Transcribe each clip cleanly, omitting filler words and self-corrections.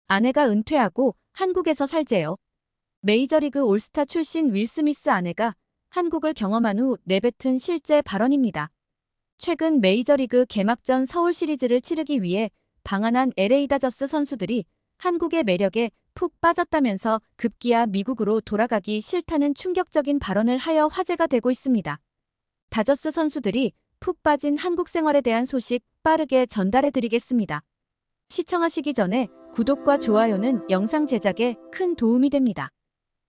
아내가 은퇴하고 한국에서 살재요. 메이저리그 올스타 출신 윌 스미스 아내가 한국을 경험한 후 내뱉은 실제 발언입니다. 최근 메이저리그 개막전 서울 시리즈를 치르기 위해 방한한 LA 다저스 선수들이 한국의 매력에 푹 빠졌다면서 급기야 미국으로 돌아가기 싫다는 충격적인 발언을 하여 화제가 되고 있습니다. 다저스 선수들이 푹 빠진 한국 생활에 대한 소식 빠르게 전달해 드리겠습니다. 시청하시기 전에 구독과 좋아요는 영상 제작에 큰 도움이 됩니다.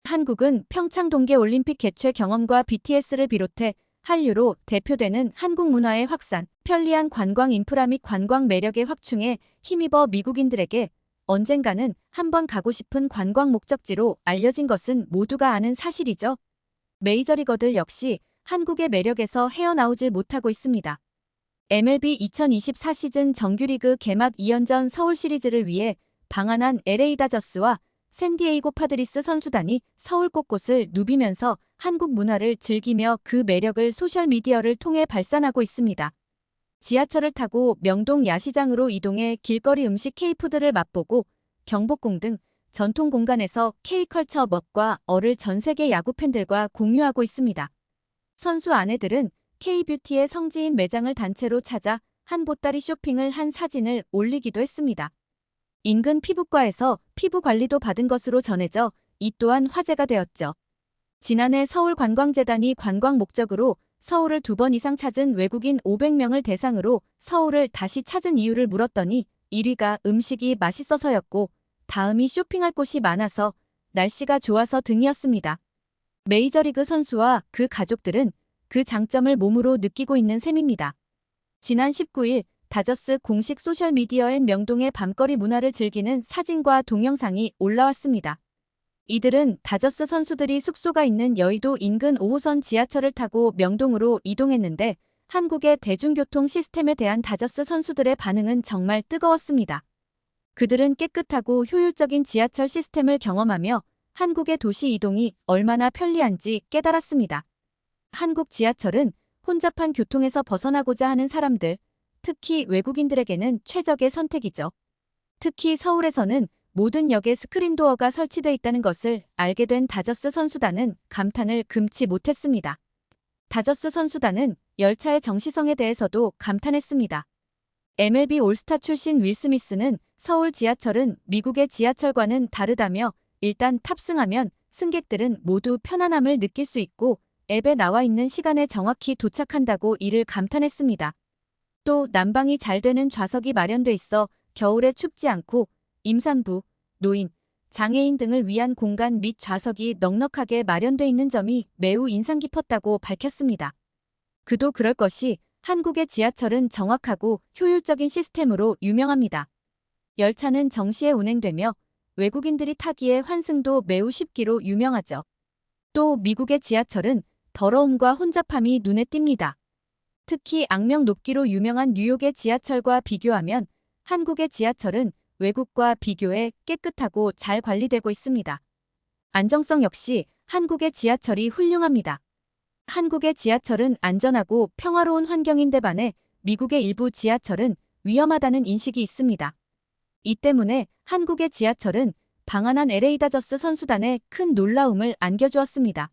한국은 평창 동계올림픽 개최 경험과 BTS를 비롯해 한류로 대표되는 한국 문화의 확산, 편리한 관광 인프라 및 관광 매력의 확충에 힘입어 미국인들에게 언젠가는 한번 가고 싶은 관광 목적지로 알려진 것은 모두가 아는 사실이죠. 메이저리거들 역시 한국의 매력에서 헤어나오질 못하고 있습니다. MLB 2024 시즌 정규리그 개막 2연전 서울 시리즈를 위해 방한한 LA 다저스와 샌디에이고 파드리스 선수단이 서울 곳곳을 누비면서 한국 문화를 즐기며 그 매력을 소셜미디어를 통해 발산하고 있습니다. 지하철을 타고 명동 야시장으로 이동해 길거리 음식 K푸드를 맛보고 경복궁 등 전통 공간에서 K컬처 먹과 어를 전 세계 야구 팬들과 공유하고 있습니다. 선수 아내들은 K뷰티의 성지인 매장을 단체로 찾아 한 보따리 쇼핑을 한 사진을 올리기도 했습니다. 인근 피부과에서 피부 관리도 받은 것으로 전해져 이 또한 화제가 되었죠. 지난해 서울관광재단이 관광 목적으로 서울을 2번 이상 찾은 외국인 500명을 대상으로 서울을 다시 찾은 이유를 물었더니 1위가 음식이 맛있어서였고 다음이 쇼핑할 곳이 많아서 날씨가 좋아서 등이었습니다. 메이저리그 선수와 그 가족들은 그 장점을 몸으로 느끼고 있는 셈입니다. 지난 19일 다저스 공식 소셜미디어엔 명동의 밤거리 문화를 즐기는 사진과 동영상이 올라왔습니다. 이들은 다저스 선수들이 숙소가 있는 여의도 인근 5호선 지하철을 타고 명동으로 이동했는데 한국의 대중교통 시스템에 대한 다저스 선수들의 반응은 정말 뜨거웠습니다. 그들은 깨끗하고 효율적인 지하철 시스템을 경험하며 한국의 도시 이동이 얼마나 편리한지 깨달았습니다. 한국 지하철은 혼잡한 교통에서 벗어나고자 하는 사람들, 특히 외국인들에게는 최적의 선택이죠. 특히 서울에서는 모든 역에 스크린도어가 설치돼 있다는 것을 알게 된 다저스 선수단은 감탄을 금치 못했습니다. 다저스 선수단은 열차의 정시성에 대해서도 감탄했습니다. MLB 올스타 출신 윌 스미스는 서울 지하철은 미국의 지하철과는 다르다며 일단 탑승하면 승객들은 모두 편안함을 느낄 수 있고 앱에 나와 있는 시간에 정확히 도착한다고 이를 감탄했습니다. 또 난방이 잘 되는 좌석이 마련돼 있어 겨울에 춥지 않고 임산부, 노인, 장애인 등을 위한 공간 및 좌석이 넉넉하게 마련돼 있는 점이 매우 인상 깊었다고 밝혔습니다. 그도 그럴 것이 한국의 지하철은 정확하고 효율적인 시스템으로 유명합니다. 열차는 정시에 운행되며 외국인들이 타기에 환승도 매우 쉽기로 유명하죠. 또 미국의 지하철은 더러움과 혼잡함이 눈에 띕니다. 특히 악명 높기로 유명한 뉴욕의 지하철과 비교하면 한국의 지하철은 외국과 비교해 깨끗하고 잘 관리되고 있습니다. 안정성 역시 한국의 지하철이 훌륭합니다. 한국의 지하철은 안전하고 평화로운 환경인데 반해 미국의 일부 지하철은 위험하다는 인식이 있습니다. 이 때문에 한국의 지하철은 방한한 LA 다저스 선수단에 큰 놀라움을 안겨주었습니다.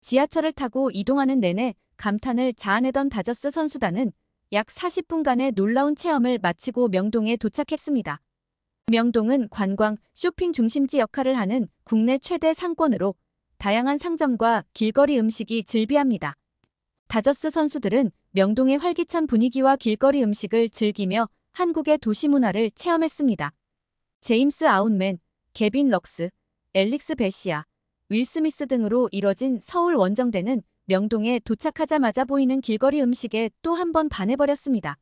지하철을 타고 이동하는 내내 감탄을 자아내던 다저스 선수단은 약 40분간의 놀라운 체험을 마치고 명동에 도착했습니다. 명동은 관광, 쇼핑 중심지 역할을 하는 국내 최대 상권으로 다양한 상점과 길거리 음식이 즐비합니다. 다저스 선수들은 명동의 활기찬 분위기와 길거리 음식을 즐기며 한국의 도시 문화를 체험했습니다. 제임스 아웃맨, 개빈 럭스, 앨릭스 베시아, 윌 스미스 등으로 이뤄진 서울 원정대는 명동에 도착하자마자 보이는 길거리 음식에 또 한 번 반해버렸습니다.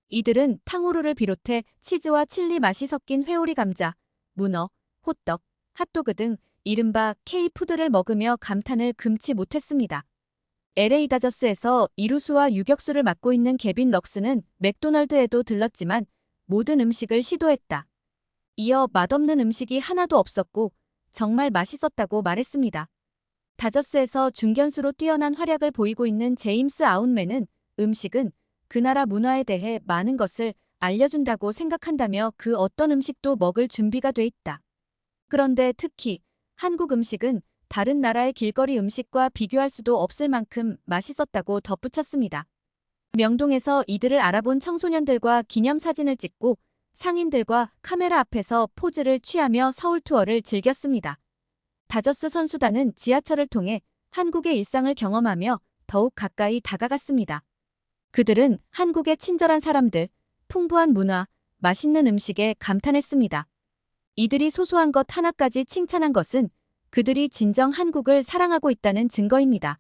이들은 탕후루를 비롯해 치즈와 칠리 맛이 섞인 회오리 감자, 문어, 호떡, 핫도그 등 이른바 K푸드를 먹으며 감탄을 금치 못했습니다. LA 다저스에서 이루수와 유격수를 맡고 있는 개빈 럭스는 맥도널드에도 들렀지만 모든 음식을 시도했다. 이어 맛없는 음식이 하나도 없었고 정말 맛있었다고 말했습니다. 다저스에서 중견수로 뛰어난 활약을 보이고 있는 제임스 아웃맨은 음식은 그 나라 문화에 대해 많은 것을 알려준다고 생각한다며 그 어떤 음식도 먹을 준비가 돼 있다. 그런데 특히 한국 음식은 다른 나라의 길거리 음식과 비교할 수도 없을 만큼 맛있었다고 덧붙였습니다. 명동에서 이들을 알아본 청소년들과 기념사진을 찍고 상인들과 카메라 앞에서 포즈를 취하며 서울 투어를 즐겼습니다. 다저스 선수단은 지하철을 통해 한국의 일상을 경험하며 더욱 가까이 다가갔습니다. 그들은 한국의 친절한 사람들, 풍부한 문화, 맛있는 음식에 감탄했습니다. 이들이 소소한 것 하나까지 칭찬한 것은 그들이 진정 한국을 사랑하고 있다는 증거입니다.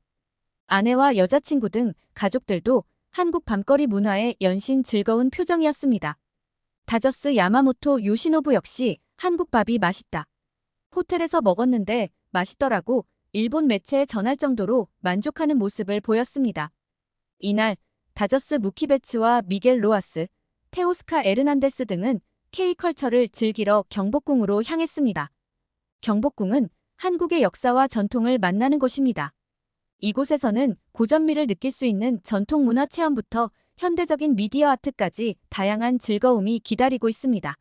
아내와 여자친구 등 가족들도 한국 밤거리 문화에 연신 즐거운 표정이었습니다. 다저스 야마모토 요시노부 역시 한국밥이 맛있다. 호텔에서 먹었는데 맛있더라고 일본 매체에 전할 정도로 만족하는 모습을 보였습니다. 이날 다저스 무키베츠와 미겔 로하스, 테오스카 에르난데스 등은 K컬처를 즐기러 경복궁으로 향했습니다. 경복궁은 한국의 역사와 전통을 만나는 곳입니다. 이곳에서는 고전미를 느낄 수 있는 전통문화 체험부터 현대적인 미디어 아트까지 다양한 즐거움이 기다리고 있습니다.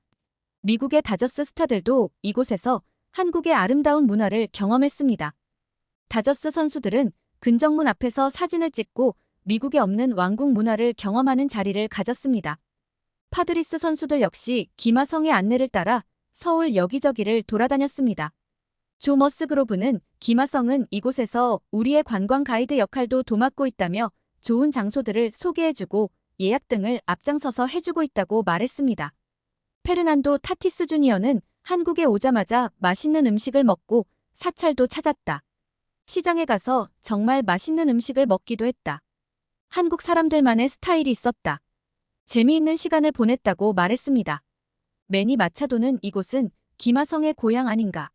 미국의 다저스 스타들도 이곳에서 한국의 아름다운 문화를 경험했습니다. 다저스 선수들은 근정문 앞에서 사진을 찍고 미국에 없는 왕국 문화를 경험하는 자리를 가졌습니다. 파드리스 선수들 역시 기마성의 안내를 따라 서울 여기저기를 돌아다녔습니다. 조 머스그로브는 기마성은 이곳에서 우리의 관광 가이드 역할도 도맡고 있다며 좋은 장소들을 소개해주고 예약 등을 앞장서서 해주고 있다고 말했습니다. 페르난도 타티스 주니어는 한국에 오자마자 맛있는 음식을 먹고 사찰도 찾았다. 시장에 가서 정말 맛있는 음식을 먹기도 했다. 한국 사람들만의 스타일이 있었다. 재미있는 시간을 보냈다고 말했습니다. 매니 마차도는 이곳은 기마성의 고향 아닌가.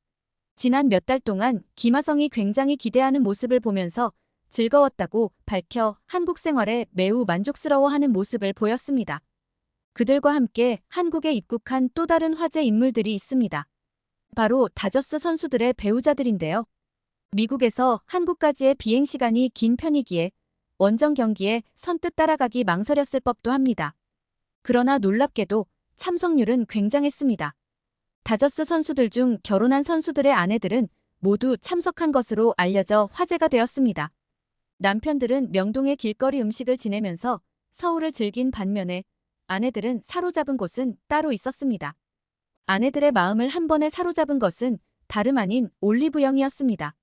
지난 몇 달 동안 기마성이 굉장히 기대하는 모습을 보면서 즐거웠다고 밝혀 한국 생활에 매우 만족스러워하는 모습을 보였습니다. 그들과 함께 한국에 입국한 또 다른 화제 인물들이 있습니다. 바로 다저스 선수들의 배우자들인데요. 미국에서 한국까지의 비행시간이 긴 편이기에 원정 경기에 선뜻 따라가기 망설였을 법도 합니다. 그러나 놀랍게도 참석률은 굉장했습니다. 다저스 선수들 중 결혼한 선수들의 아내들은 모두 참석한 것으로 알려져 화제가 되었습니다. 남편들은 명동의 길거리 음식을 지내면서 서울을 즐긴 반면에 아내들은 사로잡은 곳은 따로 있었습니다. 아내들의 마음을 한 번에 사로잡은 것은 다름 아닌 올리브영이었습니다.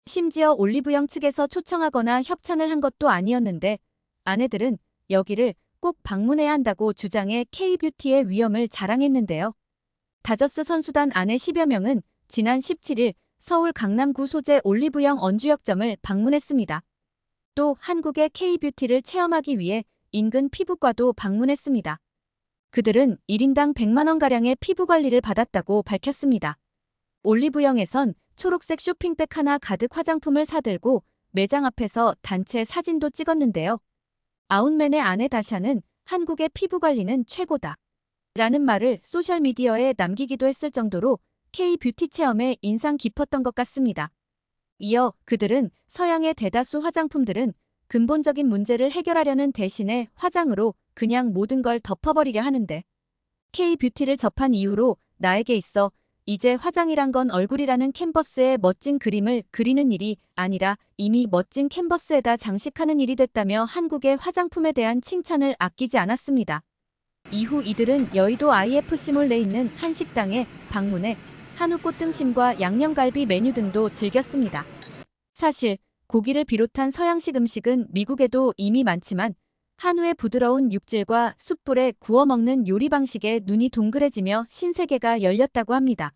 심지어 올리브영 측에서 초청하거나 협찬을 한 것도 아니었는데 아내들은 여기를 꼭 방문해야 한다고 주장해 K뷰티의 위엄을 자랑했는데요. 다저스 선수단 아내 10여 명은 지난 17일 서울 강남구 소재 올리브영 언주역점을 방문했습니다. 또 한국의 K뷰티를 체험하기 위해 인근 피부과도 방문했습니다. 그들은 1인당 100만 원가량의 피부 관리를 받았다고 밝혔습니다. 올리브영에선 초록색 쇼핑백 하나 가득 화장품을 사들고 매장 앞에서 단체 사진도 찍었는데요. 아웃맨의 아내 다샤는 한국의 피부 관리는 최고다. 라는 말을 소셜미디어에 남기기도 했을 정도로 K뷰티 체험에 인상 깊었던 것 같습니다. 이어 그들은 서양의 대다수 화장품들은 근본적인 문제를 해결하려는 대신에 화장으로 그냥 모든 걸 덮어버리려 하는데 K뷰티를 접한 이후로 나에게 있어 이제 화장이란 건 얼굴이라는 캔버스에 멋진 그림을 그리는 일이 아니라 이미 멋진 캔버스에다 장식하는 일이 됐다며 한국의 화장품에 대한 칭찬을 아끼지 않았습니다. 이후 이들은 여의도 IFC몰 내 있는 한 식당에 방문해 한우 꽃등심과 양념갈비 메뉴 등도 즐겼습니다. 사실 고기를 비롯한 서양식 음식은 미국에도 이미 많지만 한우의 부드러운 육질과 숯불에 구워 먹는 요리 방식에 눈이 동그래지며 신세계가 열렸다고 합니다.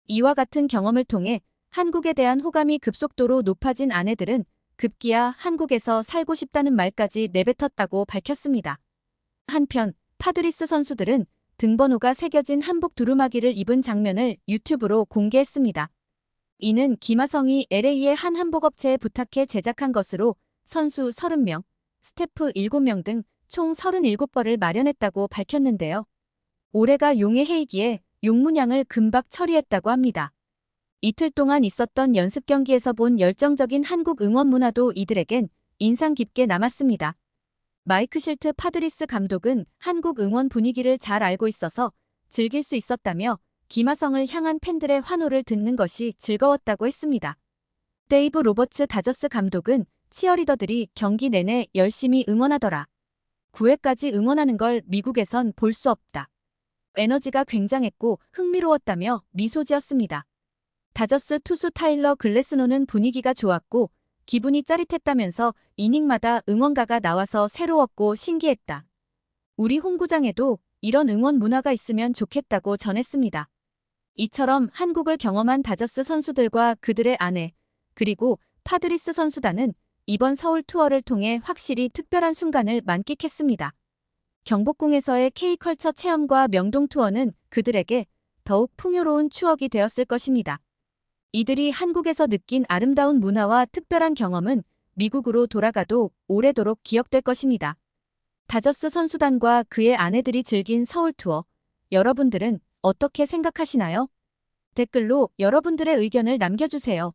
이와 같은 경험을 통해 한국에 대한 호감이 급속도로 높아진 아내들은 급기야 한국에서 살고 싶다는 말까지 내뱉었다고 밝혔습니다. 한편 파드리스 선수들은 등번호가 새겨진 한복 두루마기를 입은 장면을 유튜브로 공개했습니다. 이는 기마성이 LA의 한 한복업체에 부탁해 제작한 것으로 선수 30명, 스태프 7명 등 총 37벌을 마련했다고 밝혔는데요. 올해가 용의 해이기에 용문양을 금박 처리했다고 합니다. 이틀 동안 있었던 연습 경기에서 본 열정적인 한국 응원 문화도 이들에겐 인상 깊게 남았습니다. 마이크 실트 파드리스 감독은 한국 응원 분위기를 잘 알고 있어서 즐길 수 있었다며 기마성을 향한 팬들의 환호를 듣는 것이 즐거웠다고 했습니다. 데이브 로버츠 다저스 감독은 치어리더들이 경기 내내 열심히 응원하더라. 9회까지 응원하는 걸 미국에선 볼 수 없다. 에너지가 굉장했고 흥미로웠다며 미소 지었습니다. 다저스 투수 타일러 글래스노는 분위기가 좋았고 기분이 짜릿했다면서 이닝마다 응원가가 나와서 새로웠고 신기했다. 우리 홈구장에도 이런 응원 문화가 있으면 좋겠다고 전했습니다. 이처럼 한국을 경험한 다저스 선수들과 그들의 아내, 그리고 파드리스 선수단은 이번 서울 투어를 통해 확실히 특별한 순간을 만끽했습니다. 경복궁에서의 K컬처 체험과 명동 투어는 그들에게 더욱 풍요로운 추억이 되었을 것입니다. 이들이 한국에서 느낀 아름다운 문화와 특별한 경험은 미국으로 돌아가도 오래도록 기억될 것입니다. 다저스 선수단과 그의 아내들이 즐긴 서울 투어, 여러분들은 어떻게 생각하시나요? 댓글로 여러분들의 의견을 남겨주세요.